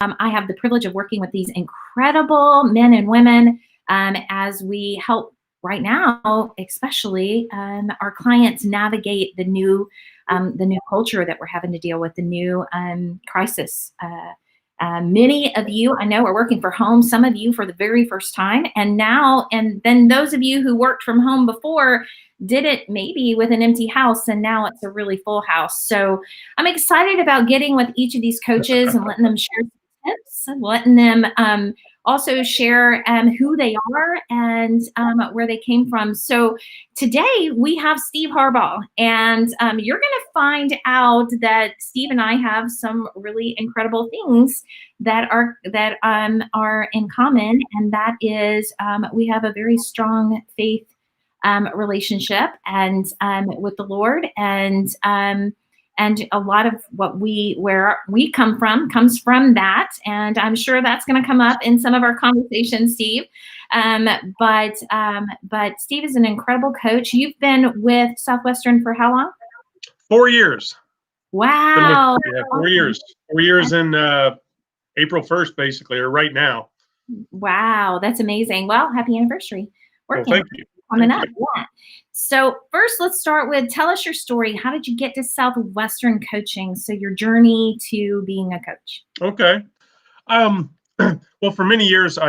I have the privilege of working with these incredible men and women as we help right now, especially our clients navigate the new culture that we're having to deal with, the new crisis. Many of you I know are working from home, some of you for the very first time. And then those of you who worked from home before did it maybe with an empty house, and now it's a really full house. So I'm excited about getting with each of these coaches and letting them share some tips and letting them also share who they are and where they came from. So today we have Steve Harbaugh, and you're going to find out that Steve and I have some really incredible things that are in common, and that is we have a very strong faith relationship and with the Lord, and a lot of where we come from comes from that, and I'm sure that's going to come up in some of our conversations, Steve. But Steve is an incredible coach. You've been with Southwestern for how long? 4 years. Wow. 4 years. 4 years in April 1st, basically, or right now. Wow, that's amazing. Well, happy anniversary. Well, thank you. Coming up. Yeah. So first, let's start with, tell us your story. How did you get to Southwestern coaching? So your journey to being a coach. Okay. Well, for many years,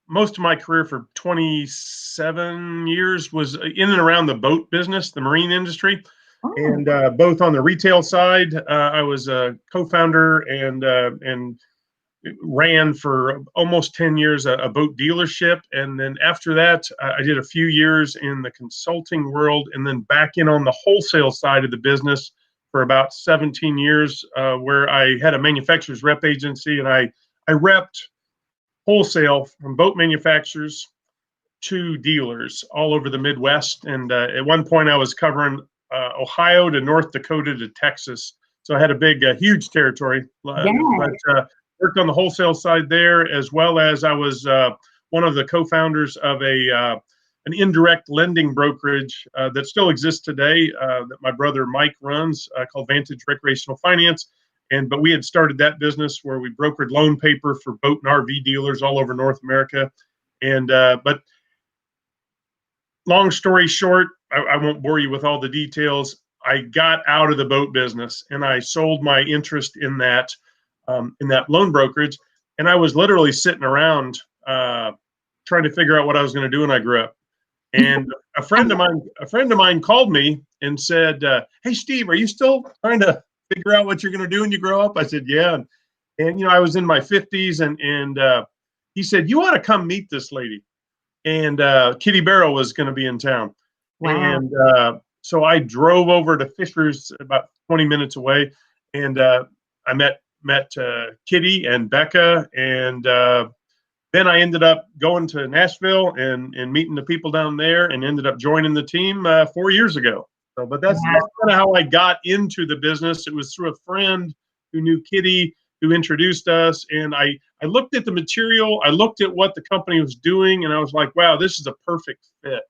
most of my career for 27 years was in and around the boat business, the marine industry. Oh. And both on the retail side, I was a co-founder and ran for almost 10 years a boat dealership. And then after that, I did a few years in the consulting world, and then back in on the wholesale side of the business for about 17 years, where I had a manufacturer's rep agency, and I repped wholesale from boat manufacturers to dealers all over the Midwest. And at one point I was covering Ohio to North Dakota to Texas. So I had a huge territory. Yeah. But worked on the wholesale side there, as well as I was one of the co-founders of an indirect lending brokerage that still exists today that my brother Mike runs called Vantage Recreational Finance. But we had started that business where we brokered loan paper for boat and RV dealers all over North America. But long story short, I won't bore you with all the details. I got out of the boat business and I sold my interest in that loan brokerage. And I was literally sitting around trying to figure out what I was going to do when I grew up. And a friend of mine called me and said, "Hey, Steve, are you still trying to figure out what you're going to do when you grow up?" I said, "Yeah." And I was in my 50s, and he said, "You ought to come meet this lady." And Kitty Barrow was going to be in town. Wow. And so I drove over to Fishers, about 20 minutes away, and I met Kitty and Becca, and then I ended up going to Nashville and meeting the people down there, and ended up joining the team 4 years ago. So, but that's kind of how I got into the business. It was through a friend who knew Kitty, who introduced us, and I looked at the material, I looked at what the company was doing, and I was like, wow, this is a perfect fit.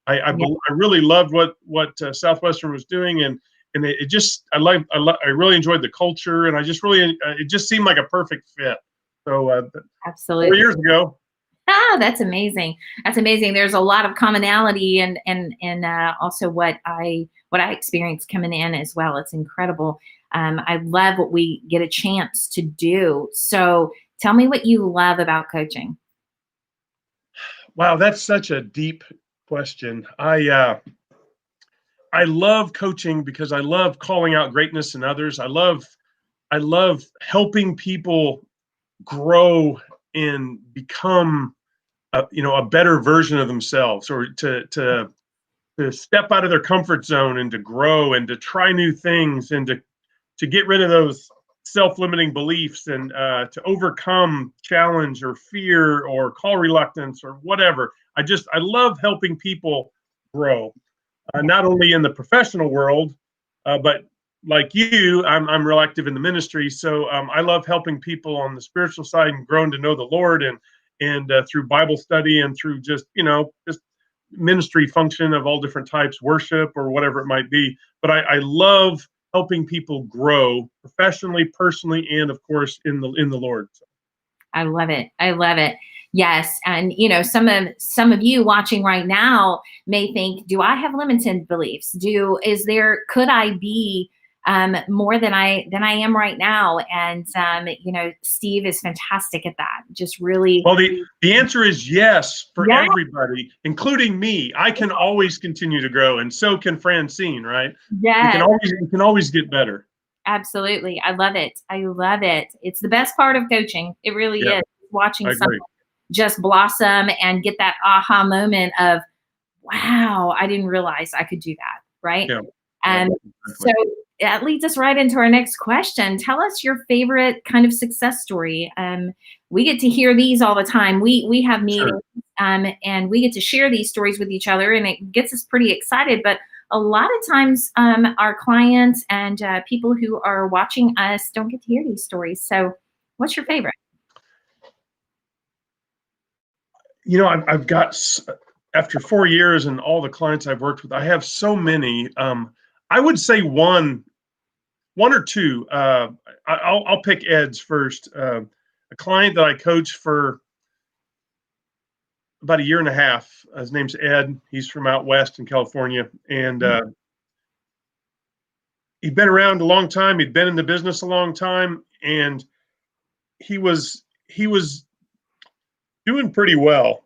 I really loved what Southwestern was doing, and it just I really enjoyed the culture, and I just really it just seemed like a perfect fit. So absolutely, 4 years ago. Ah, that's amazing. That's amazing. There's a lot of commonality and also what I experienced coming in as well. It's incredible. I love what we get a chance to do. So tell me what you love about coaching. Wow, that's such a deep question. I love coaching because I love calling out greatness in others. I love helping people grow and become a better version of themselves, or to step out of their comfort zone and to grow and to try new things and to get rid of those self-limiting beliefs and to overcome challenge or fear or call reluctance or whatever. I love helping people grow, not only in the professional world, but like you, I'm real active in the ministry. So I love helping people on the spiritual side and growing to know the Lord, and through Bible study and through just ministry function of all different types, worship or whatever it might be. But I love helping people grow professionally, personally, and of course in the Lord. I love it. I love it. Yes. And some of you watching right now may think, do I have limited beliefs? Could I be more than I am right now? And Steve is fantastic at that. Just really. Well, the answer is yes for Yeah. everybody, including me. I can always continue to grow, and so can Francine, right? Yes. We can always get better. Absolutely. I love it. I love it. It's the best part of coaching. It really Yeah, is. Watching I agree. someone just blossom and get that aha moment of, wow, I didn't realize I could do that. Right. Yeah. And so that leads us right into our next question. Tell us your favorite kind of success story. We get to hear these all the time. We have meetings, and we get to share these stories with each other, and it gets us pretty excited. But a lot of times, our clients and people who are watching us don't get to hear these stories. So, what's your favorite? I've got, after 4 years and all the clients I've worked with, I have so many. I would say one or two. I'll pick Ed's first. A client that I coached for about a year and a half. His name's Ed. He's from out west in California, and he'd been around a long time. He'd been in the business a long time, and he was doing pretty well,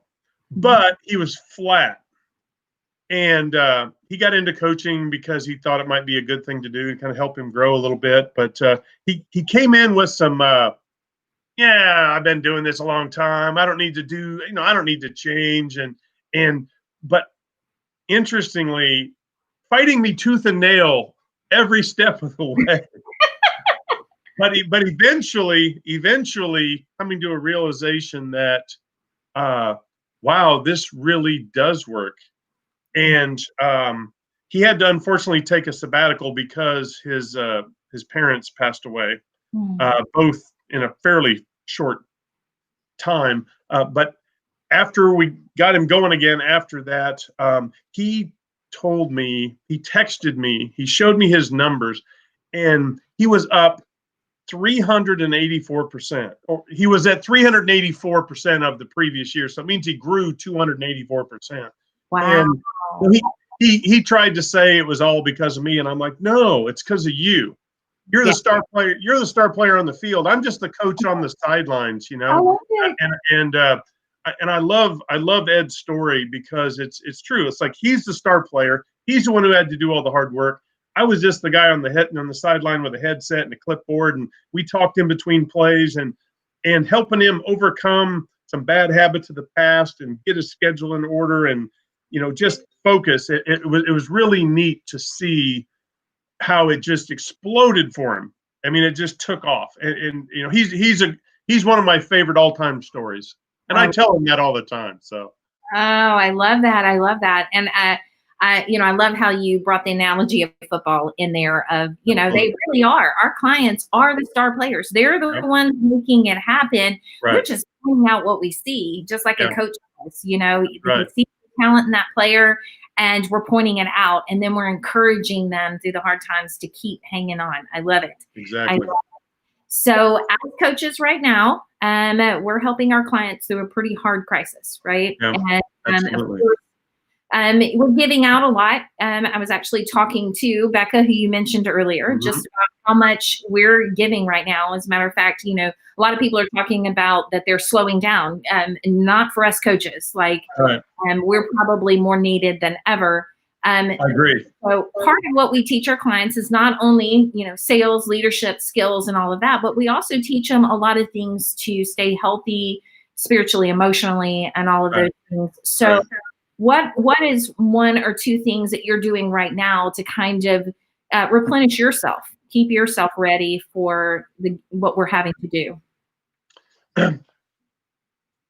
but he was flat. And he got into coaching because he thought it might be a good thing to do to kind of help him grow a little bit. But he came in with some, I've been doing this a long time. I don't need to I don't need to change. But interestingly, fighting me tooth and nail every step of the way. but eventually coming to a realization that, wow, this really does work. And he had to unfortunately take a sabbatical because his parents passed away, both in a fairly short time. But after we got him going again, after that, he texted me, he showed me his numbers, and he was up 384%. Or he was at 384% of the previous year. So it means he grew 284%. Wow. And he tried to say it was all because of me, and I'm like, no, it's because of you. You're the star player. You're the star player on the field. I'm just the coach on the sidelines, I love it. And I love Ed's story because it's true. It's like he's the star player. He's the one who had to do all the hard work. I was just the guy on the sideline with a headset and a clipboard, and we talked in between plays and helping him overcome some bad habits of the past and get his schedule in order and just focus. It was really neat to see how it just exploded for him. I mean, it just took off, and he's one of my favorite all-time stories, and I tell him that all the time. So. Oh, I love that. I love that. And I love how you brought the analogy of football in there of, they really are. Our clients are the star players. They're the ones making it happen. Right. We're just pointing out what we see, just like a coach does. You Right. see the talent in that player, and we're pointing it out, and then we're encouraging them through the hard times to keep hanging on. I love it. Exactly. I love it. So as coaches right now, we're helping our clients through a pretty hard crisis, right? Yeah, and absolutely. of course, we're giving out a lot. I was actually talking to Becca, who you mentioned earlier, just about how much we're giving right now. As a matter of fact, a lot of people are talking about that they're slowing down, not for us coaches. Like, we're probably more needed than ever. I agree. So part of what we teach our clients is not only, sales, leadership skills and all of that, but we also teach them a lot of things to stay healthy, spiritually, emotionally, and all of those things. So what is one or two things that you're doing right now to kind of replenish yourself, keep yourself ready for what we're having to do?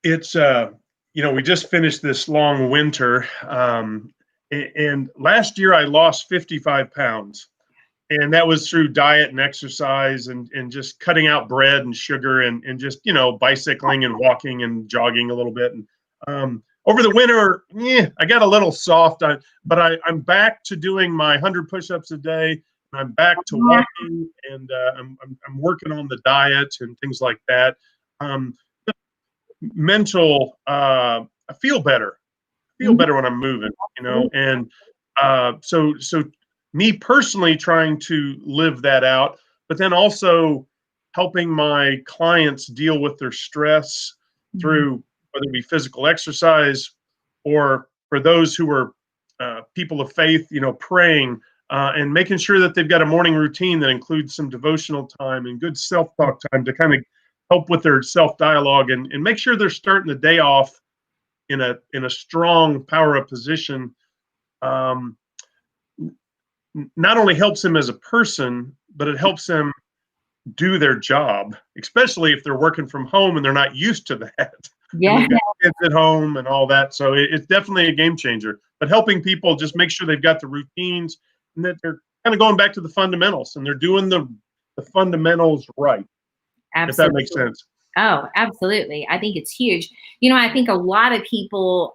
It's, we just finished this long winter. And last year I lost 55 pounds. And that was through diet and exercise and just cutting out bread and sugar and just, bicycling and walking and jogging a little bit. And over the winter, I got a little soft, but I'm back to doing my 100 push-ups a day I'm back to walking, and I'm working on the diet and things like that. Um, mental, I feel better. I feel better when I'm moving, and so me personally trying to live that out, but then also helping my clients deal with their stress through whether it be physical exercise, or for those who are people of faith, praying, and making sure that they've got a morning routine that includes some devotional time and good self-talk time to kind of help with their self-dialogue, and make sure they're starting the day off in a strong power-up position. um, Not only helps them as a person, but it helps them do their job, especially if they're working from home and they're not used to that. And Yeah. they've got kids at home and all that. So it's definitely a game changer. But helping people just make sure they've got the routines and that they're kind of going back to the fundamentals and they're doing the fundamentals right, if that Absolutely. makes sense. Oh, absolutely. I think it's huge. I think a lot of people,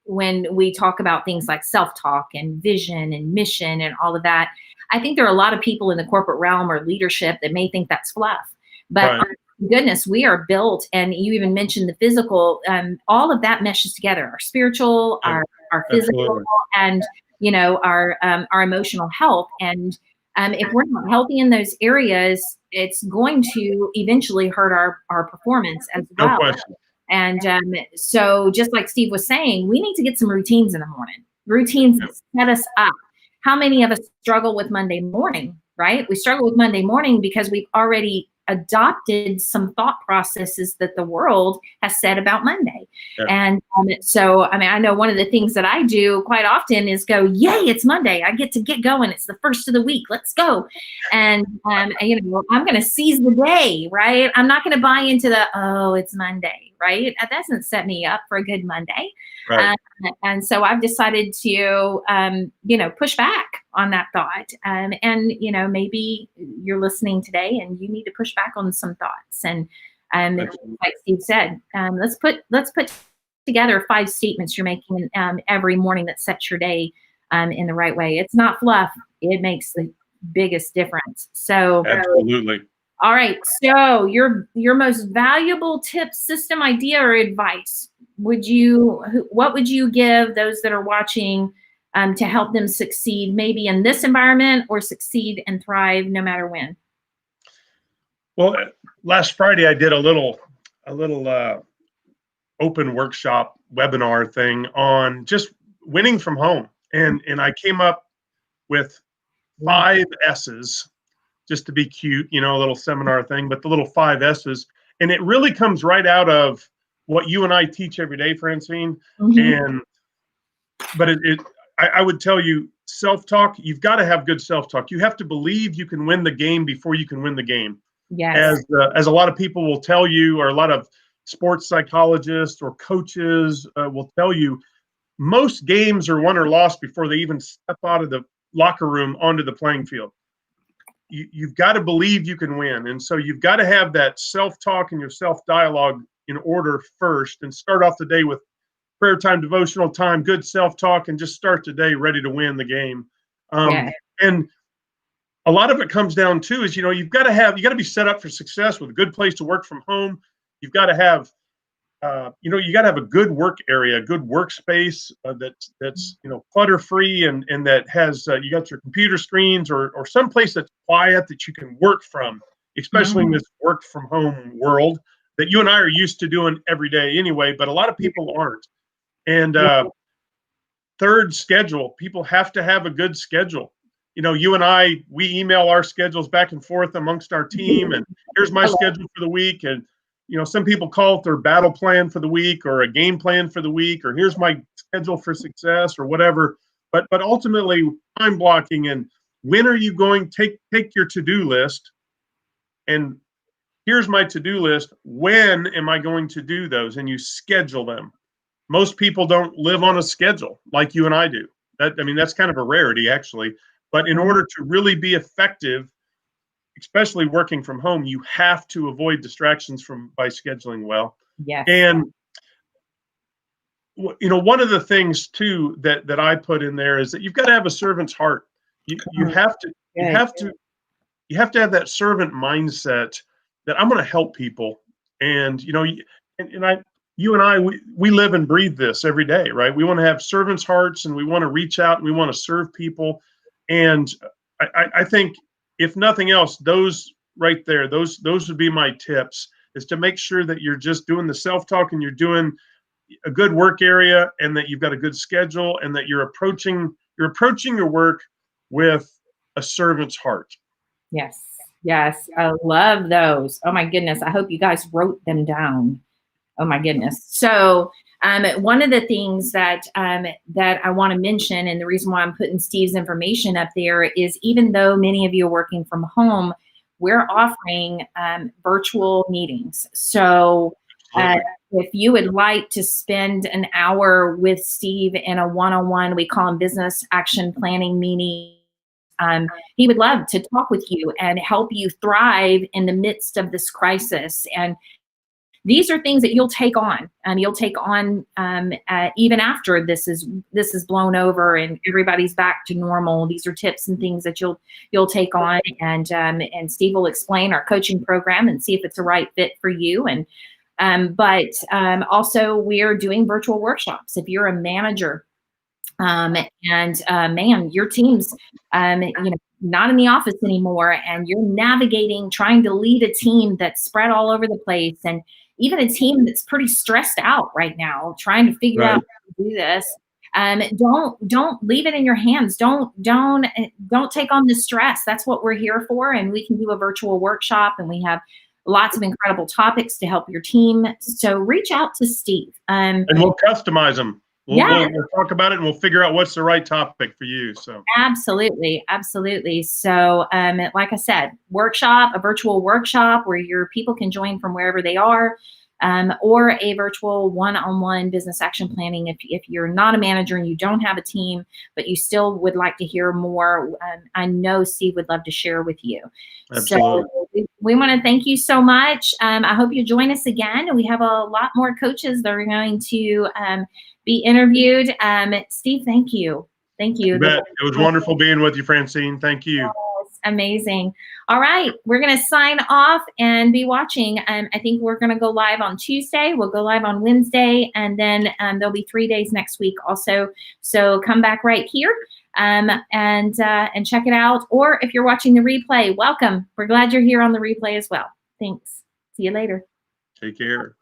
when we talk about things like self-talk and vision and mission and all of that, I think there are a lot of people in the corporate realm or leadership that may think that's fluff. But Right. goodness, we are built, and you even mentioned the physical, all of that meshes together, our spiritual, Yeah, our physical, absolutely. and our emotional health. And if we're not healthy in those areas, it's going to eventually hurt our performance as No well. question. And so just like Steve was saying, we need to get some routines in the morning, routines that set us up. How many of us struggle with Monday morning, right? We struggle with Monday morning because we've already adopted some thought processes that the world has said about Monday. Yeah. And so, I know one of the things that I do quite often is go, yay, it's Monday. I get to get going. It's the first of the week. Let's go. And, I'm going to seize the day, right? I'm not going to buy into oh, it's Monday, right? That doesn't set me up for a good Monday. Right. And so I've decided to, push back on that thought. And, maybe you're listening today and you need to push back on some thoughts. And like Steve said, let's put together 5 statements you're making every morning that sets your day in the right way. It's not fluff. It makes the biggest difference. So Absolutely. all right. So your most valuable tip, system, idea, or advice, what would you give those that are watching to help them succeed maybe in this environment or succeed and thrive no matter when? Well, last Friday I did a little open workshop webinar thing on just winning from home, and I came up with 5 S's, just to be cute, a little seminar thing, but the little 5 S's, and it really comes right out of what you and I teach every day, Francine. And but I would tell you, self-talk, you've got to have good self-talk. You have to believe you can win the game before you can win the game. Yes. As a lot of people will tell you, or a lot of sports psychologists or coaches will tell you, most games are won or lost before they even step out of the locker room onto the playing field. You've got to believe you can win. And so you've got to have that self-talk and your self-dialogue in order first, and start off the day with prayer time, devotional time, good self-talk, and just start the day ready to win the game. And a lot of it comes down to is, you've got to be set up for success with a good place to work from home. You've got to have, you got to have a good work area, a good workspace that's clutter free, and that has you got your computer screens or some place that's quiet that you can work from, especially in this work from home world that you and I are used to doing every day anyway, but a lot of people aren't. And third, schedule. People have to have a good schedule. You and I, we email our schedules back and forth amongst our team, and here's my schedule for the week. And some people call it their battle plan for the week, or a game plan for the week, or here's my schedule for success, or whatever. But ultimately, time blocking, and when are you going to take your to-do list, and here's my to-do list. When am I going to do those? And you schedule them. Most people don't live on a schedule like you and I do. That's kind of a rarity, actually. But in order to really be effective, especially working from home, you have to avoid distractions by scheduling well. Yes. And one of the things too that I put in there is that you've got to have a servant's heart. You have to. You Good. have to have that servant mindset that I'm going to help people. And, you and I, we live and breathe this every day, right? We want to have servants' hearts, and we want to reach out, and we want to serve people. And I think, if nothing else, those right there, those would be my tips, is to make sure that you're just doing the self-talk, and you're doing a good work area, and that you've got a good schedule, and that you're approaching your work with a servant's heart. Yes. Yes. I love those. Oh my goodness. I hope you guys wrote them down. Oh my goodness. So one of the things that that I want to mention, and the reason why I'm putting Steve's information up there, is even though many of you are working from home, we're offering virtual meetings. So if you would like to spend an hour with Steve in a one-on-one, we call them business action planning meeting. He would love to talk with you and help you thrive in the midst of this crisis. And these are things that you'll take on. You'll take on even after this is blown over and everybody's back to normal. These are tips and things that you'll take on, and Steve will explain our coaching program and see if it's the right fit for you. But also, we're doing virtual workshops. If you're a manager, man, your team's not in the office anymore, and you're navigating, trying to lead a team that's spread all over the place, and even a team that's pretty stressed out right now, trying to figure out how to do this. Don't leave it in your hands. Don't take on the stress. That's what we're here for, and we can do a virtual workshop, and we have lots of incredible topics to help your team. So reach out to Steve. And we'll customize them. We'll talk about it, and we'll figure out what's the right topic for you. So absolutely. So like I said, a virtual workshop where your people can join from wherever they are, or a virtual one-on-one business action planning. If you're not a manager and you don't have a team, but you still would like to hear more, I know Steve would love to share with you. Absolutely. So we want to thank you so much. I hope you join us again. We have a lot more coaches that are going to be interviewed. Steve, thank you. Thank you. You bet. It was wonderful being with you, Francine. Thank you. Amazing. All right, we're going to sign off and be watching. I think we're going to go live on Tuesday. We'll go live on Wednesday, and then there'll be 3 days next week also. So come back right here and check it out. Or if you're watching the replay, welcome. We're glad you're here on the replay as well. Thanks. See you later. Take care.